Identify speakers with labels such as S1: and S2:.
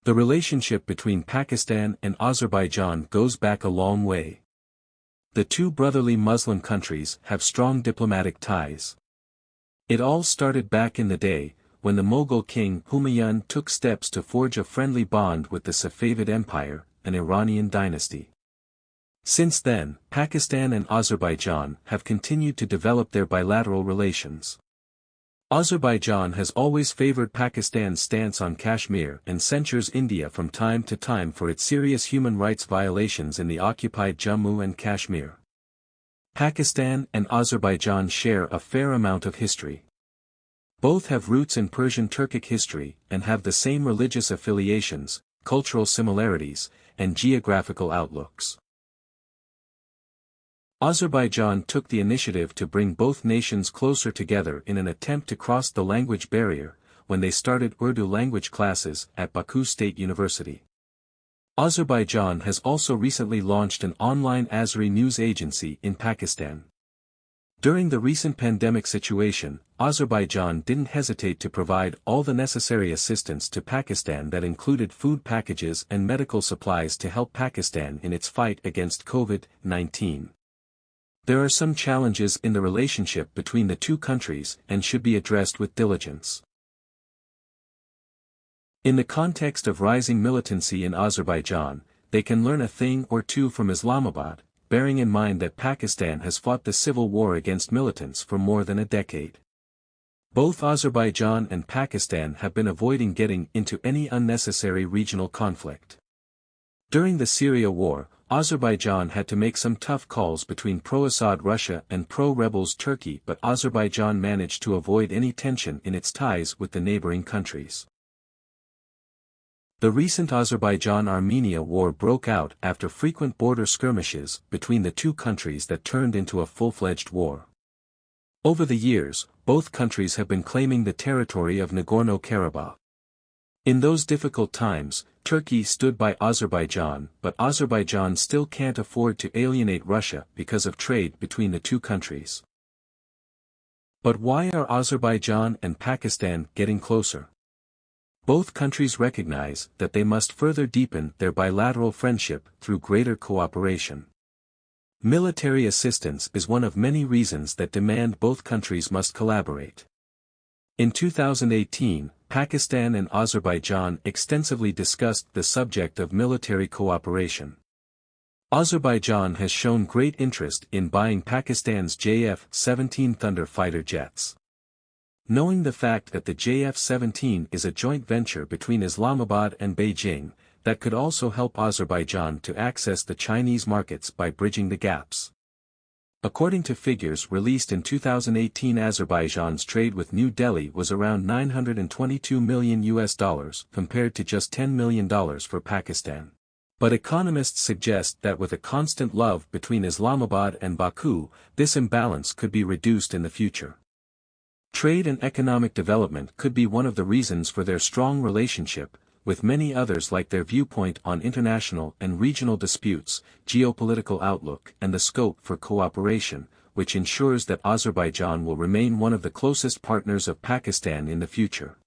S1: The relationship between Pakistan and Azerbaijan goes back a long way. The two brotherly Muslim countries have strong diplomatic ties. It all started back in the day, when the Mughal king Humayun took steps to forge a friendly bond with the Safavid Empire, an Iranian dynasty. Since then, Pakistan and Azerbaijan have continued to develop their bilateral relations. Azerbaijan has always favored Pakistan's stance on Kashmir and censures India from time to time for its serious human rights violations in the occupied Jammu and Kashmir. Pakistan and Azerbaijan share a fair amount of history. Both have roots in Persian Turkic history and have the same religious affiliations, cultural similarities, and geographical outlooks. Azerbaijan took the initiative to bring both nations closer together in an attempt to cross the language barrier, when they started Urdu language classes at Baku State University. Azerbaijan has also recently launched an online Azeri news agency in Pakistan. During the recent pandemic situation, Azerbaijan didn't hesitate to provide all the necessary assistance to Pakistan that included food packages and medical supplies to help Pakistan in its fight against COVID-19. There are some challenges in the relationship between the two countries and should be addressed with diligence. In the context of rising militancy in Azerbaijan, they can learn a thing or two from Islamabad, bearing in mind that Pakistan has fought the civil war against militants for more than a decade. Both Azerbaijan and Pakistan have been avoiding getting into any unnecessary regional conflict. During the Syria war, Azerbaijan had to make some tough calls between pro-Assad Russia and pro-rebels Turkey, but Azerbaijan managed to avoid any tension in its ties with the neighboring countries. The recent Azerbaijan-Armenia war broke out after frequent border skirmishes between the two countries that turned into a full-fledged war. Over the years, both countries have been claiming the territory of Nagorno-Karabakh. In those difficult times, Turkey stood by Azerbaijan, but Azerbaijan still can't afford to alienate Russia because of trade between the two countries. But why are Azerbaijan and Pakistan getting closer? Both countries recognize that they must further deepen their bilateral friendship through greater cooperation. Military assistance is one of many reasons that demand both countries must collaborate. In 2018, Pakistan and Azerbaijan extensively discussed the subject of military cooperation. Azerbaijan has shown great interest in buying Pakistan's JF-17 Thunder fighter jets. Knowing the fact that the JF-17 is a joint venture between Islamabad and Beijing, that could also help Azerbaijan to access the Chinese markets by bridging the gaps. According to figures released in 2018, Azerbaijan's trade with New Delhi was around $922 million compared to just $10 million for Pakistan. But economists suggest that with a constant love between Islamabad and Baku, this imbalance could be reduced in the future. Trade and economic development could be one of the reasons for their strong relationship, with many others like their viewpoint on international and regional disputes, geopolitical outlook and the scope for cooperation, which ensures that Azerbaijan will remain one of the closest partners of Pakistan in the future.